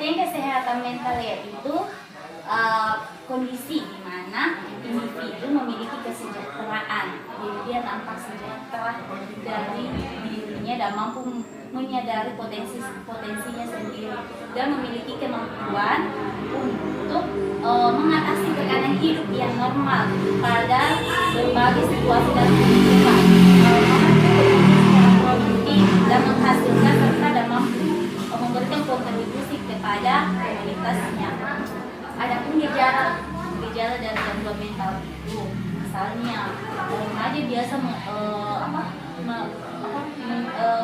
pengertian kesehatan mental yaitu kondisi di mana individu memiliki kesejahteraan, jadi dia nampak sejahtera dari dirinya dan mampu menyadari potensinya sendiri dan memiliki kemampuan untuk mengatasi tekanan hidup yang normal pada berbagai situasi dan kehidupan, produktif dan menghasilkan serta dan mampu memberikan kontribusi kepada komunitasnya. Adapun gejala dari gangguan mental itu, misalnya remaja biasa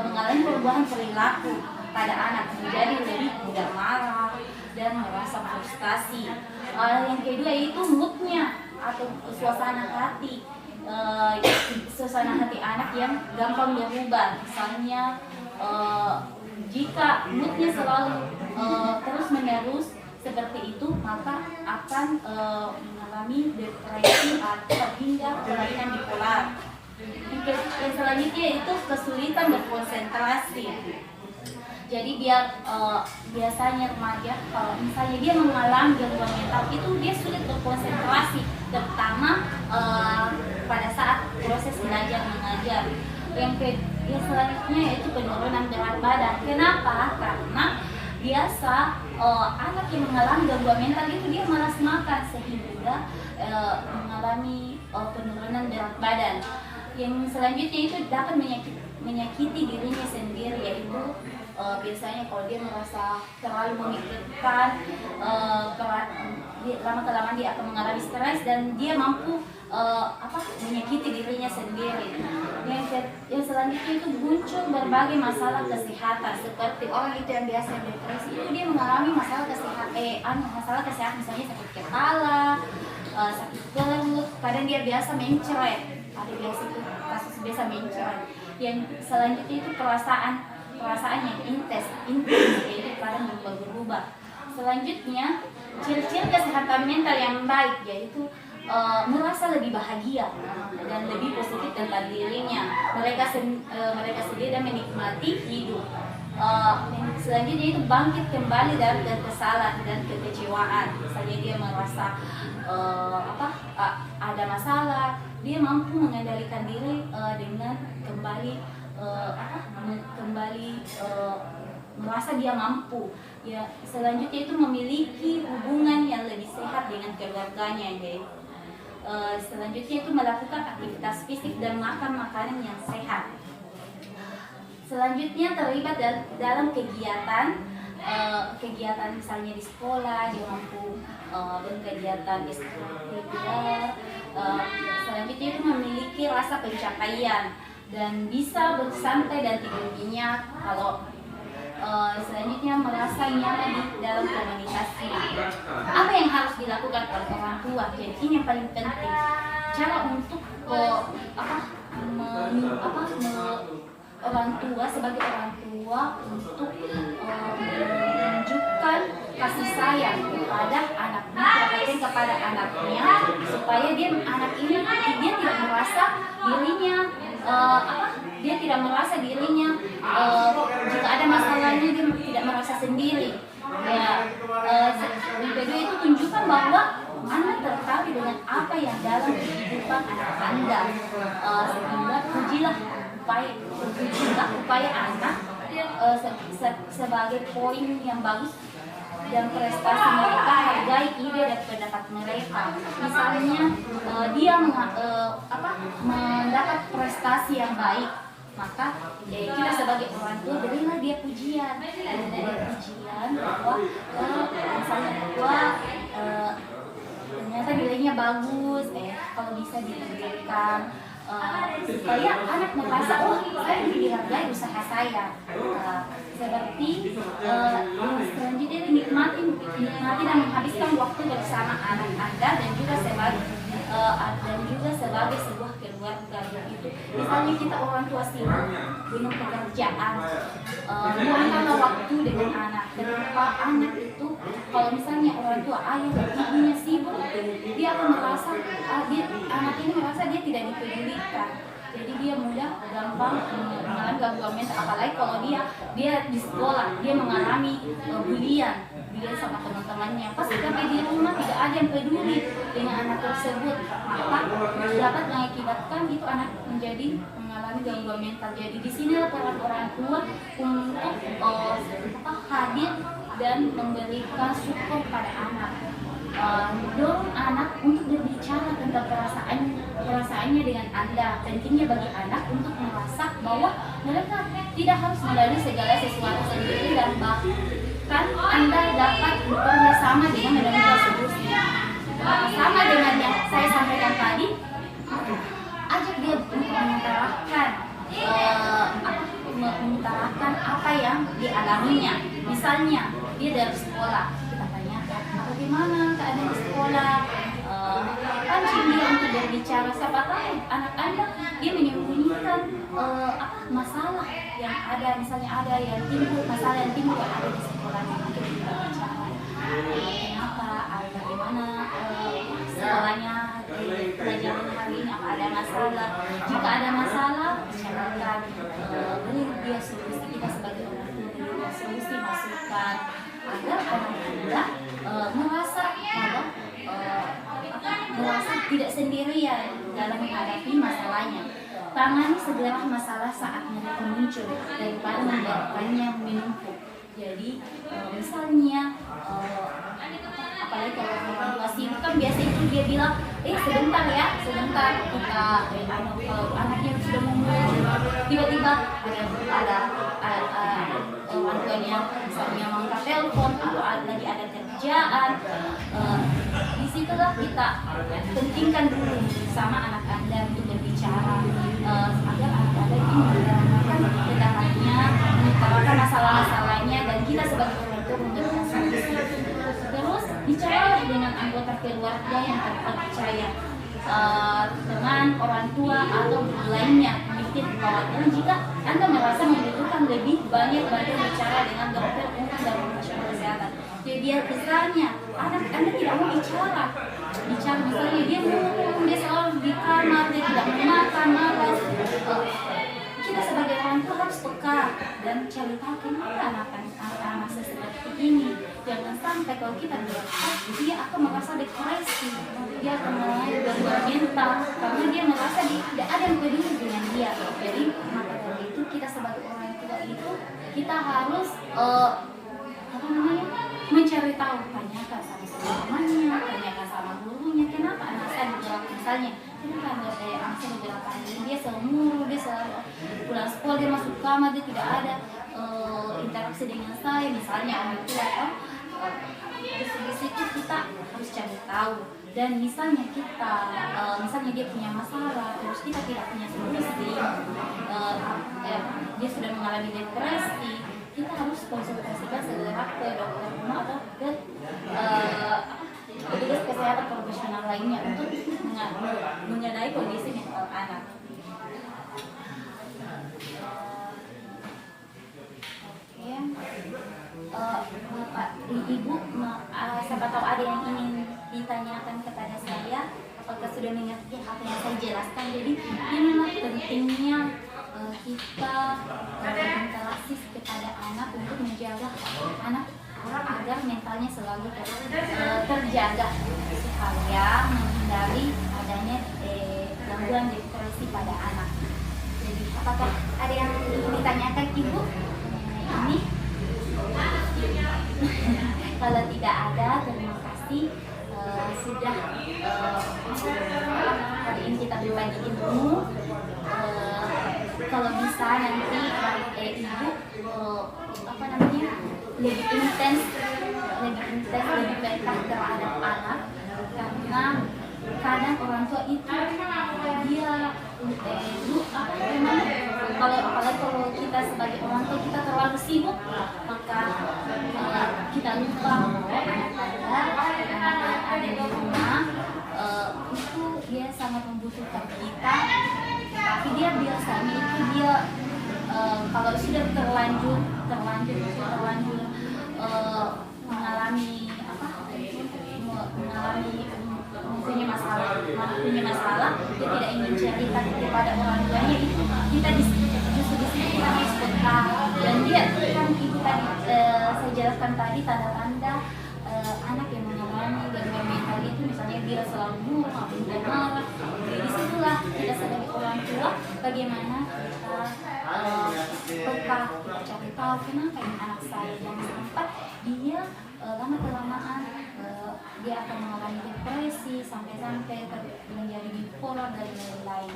mengalami perubahan perilaku pada anak menjadi lebih mudah marah dan merasa frustasi. Yang kedua itu moodnya atau suasana hati anak yang gampang berubah. Misalnya jika moodnya selalu terus menerus seperti itu, maka akan mengalami depresi atau hingga kelainan bipolar. Yang selanjutnya itu kesulitan berkonsentrasi. Jadi biasanya remaja kalau misalnya dia mengalami gangguan mental itu dia sulit berkonsentrasi, terutama pada saat proses belajar mengajar. Yang selanjutnya yaitu penurunan berat badan. Kenapa? Karena biasa anak yang mengalami gangguan mental itu dia malas makan sehingga mengalami penurunan berat badan. Yang selanjutnya itu dapat menyakiti dirinya sendiri, yaitu biasanya kalau dia merasa terlalu memikirkan, lama-kelamaan dia akan mengalami stres dan dia mampu menyakiti dirinya sendiri. Yang selanjutnya itu muncul berbagai masalah kesehatan, seperti orang itu yang biasa depresi itu dia mengalami masalah kesehatan, misalnya sakit kepala, sakit perut, kadang dia biasa mencret, ada kasus biasa mencret. Yang selanjutnya itu perasaan yang intens yaitu kadang berubah. Selanjutnya ciri-ciri kesehatan mental yang baik yaitu merasa lebih bahagia dan lebih positif tentang dirinya, mereka sendiri dan menikmati hidup. Selanjutnya itu bangkit kembali dari kekesalan dan kekecewaan. Misalnya dia merasa ada masalah, dia mampu mengendalikan diri dengan kembali merasa dia mampu. Ya, selanjutnya itu memiliki hubungan yang lebih sehat dengan keluarganya, guys. Selanjutnya itu melakukan aktivitas fisik dan makan makanan yang sehat. Selanjutnya terlibat dalam kegiatan misalnya di sekolah, dia mampu berkegiatan ekstrakurikuler. Selanjutnya itu memiliki rasa pencapaian dan bisa bersantai dan tidur nyenyak. Kalau selanjutnya merasa nyaman di dalam komunikasi. Apa yang harus dilakukan oleh orang tua? Jadi ini yang paling penting. Cara untuk orang tua sebagai orang tua untuk menunjukkan kasih sayang kepada anaknya, perhatian kepada anaknya, supaya anak ini dia tidak merasa dirinya jika ada masalahnya dia tidak merasa sendiri. Ya, yang kedua itu tunjukkan bahwa Anda tertarik dengan apa yang dalam kehidupan anak Anda, sehingga pujilah upaya anak sebagai poin yang bagus dan prestasi mereka, hargai ide dan pendapat mereka. Misalnya dia mendapat prestasi yang baik, maka kita sebagai orang tua berilah dia pujian, bahwa ternyata nilainya bagus, kalau bisa diberikan, supaya anak merasa saya dihargai usaha saya. Seperti selanjutnya nikmati dan menghabiskan waktu bersama anak Anda dan juga sebagai sebuah keluarga begitu. Misalnya kita orang tua sibuk dengan pekerjaan, luangkanlah waktu dengan anak. Kenapa anak itu kalau misalnya orang tua ayah dan ibunya sibuk, dia akan merasa anak ini merasa dia tidak dipedulikan. Jadi dia gampang mengalami gangguan mental, apalagi kalau dia di sekolah dia mengalami bulian. dia sama teman-temannya, pas sampai di rumah tidak ada yang peduli dengan anak tersebut, maka dapat mengakibatkan itu anak menjadi mengalami gangguan mental. Jadi di sini peran orang tua untuk hadir dan memberikan support pada anak, dorong anak untuk berbicara tentang perasaannya dengan Anda. Pentingnya bagi anak untuk merasa bahwa mereka tidak harus melalui segala sesuatu sendiri, dan bahkan Anda dapat bekerja sama dengan menemukan solusi. Sama dengan yang saya sampaikan tadi, ajak dia mengutarakan apa yang dialaminya. Misalnya dia dari sekolah, kita tanyakan bagaimana keadaan di sekolah, pancing dia untuk berbicara. Siapa tahu anak Anda dia menyembunyikan masalah yang ada, misalnya ada yang timbul, masalah yang timbul yang ada di sekolah, untuk kita bicara kenapa, bagaimana sekolahnya, pelajaran hari ini, apa ada masalah. Jika ada masalah, bicarakan, beri dia solusi. Kita sebagai orang tua beri dia solusi, masukan, agar anak Anda merasa bahwa merasa tidak sendirian dalam menghadapi masalahnya. Tangani segera masalah saat mereka muncul daripada membiarkannya menumpuk. Jadi misalnya apalagi kalau orang tua sibuk kan biasa itu dia bilang sebentar ya, sebentar kita kalau anaknya sudah mulai tiba-tiba ada orang tuanya misalnya mengangkat telepon atau lagi ada kerjaan, disitulah kita pentingkan dulu sama anak Anda untuk berbicara, agar anak Anda itu mengutarakan kendalanya, mengutarakan masalah-masalahnya, dan kita sebagai orang tua memberikan solusi. Terus bicara dengan anggota keluarga yang terpercaya, teman, orang tua atau lainnya, bikin kekhawatiran jika Anda merasa membutuhkan lebih banyak bantuan bicara dengan dokter umum dan profesional kesehatan. Jadi dia misalnya anak Anda tidak mau bicara misalnya dia murung, dia selalu di kamar, dia tidak mau makan, malas. Kita sebagai orang tua harus peka dan cari tahu kenapa anak seperti ini. Jangan sampai kalau kita biarkan dia akan merasa depresi, dia akan mengalami gangguan mental karena dia merasa tidak ada yang peduli dengan dia. Jadi maka dari itu kita sebagai orang tua itu kita harus mencari tahu, tanyakan sama temannya, tanyakan sama gurunya, kenapa anak saya dibilang misalnya, kenapa anak saya dibilang ini dia seumur, dia pulang sekolah, dia masuk kamar, dia tidak ada interaksi dengan saya, misalnya orang tua di situ kita harus cari tahu. Dan misalnya misalnya dia punya masalah, terus kita tidak punya solusi, dia sudah mengalami depresi, kita harus konsultasikan segera ke dokter umum atau ke petugas kesehatan profesional lainnya untuk mengenai kondisi mental anak. Bapak, Ibu, siapa tahu ada yang ingin ditanyakan kepada saya, apakah sudah mengerti apa yang saya jelaskan. Jadi ini memang pentingnya kita berinteraksi kepada anak untuk menjaga anak agar mentalnya selalu terjaga supaya menghindari adanya gangguan depresi pada anak. Jadi apakah ada yang ditanyakan Ibu ini? Kalau tidak ada, terima kasih sudah hari ini kita berbagi ilmu. Kalau bisa nanti Ibu lebih intens, lebih peka terhadap anak, karena kadang orang tua itu dia apalagi kalau kita sebagai orang tua kita terlalu sibuk, maka kita lupa bahwa anak ada di rumah itu dia sangat membutuhkan kita. Tapi dia biasanya itu dia kalau sudah terlanjur mengalami mempunyai masalah, dia tidak ingin cerita kepada orang tuanya, itu kita justru di sini kita harus peka. Dan dia kan Ibu tadi saya jelaskan tadi tanda-tanda ada anak yang mengalami gangguan mental itu, misalnya dia selalu murung, mudah marah. Jadi disitulah kita sebagai orang tua bagaimana kita peka, kita cari tahu kenapa ini anak saya, jangan sampai dia lama kelamaan dia akan mengalami depresi sampai menjadi bipolar dan lain-lain.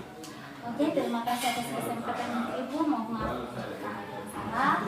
Oke, terima kasih atas kesempatan Ibu. Mohon maaf kalau ada yang salah.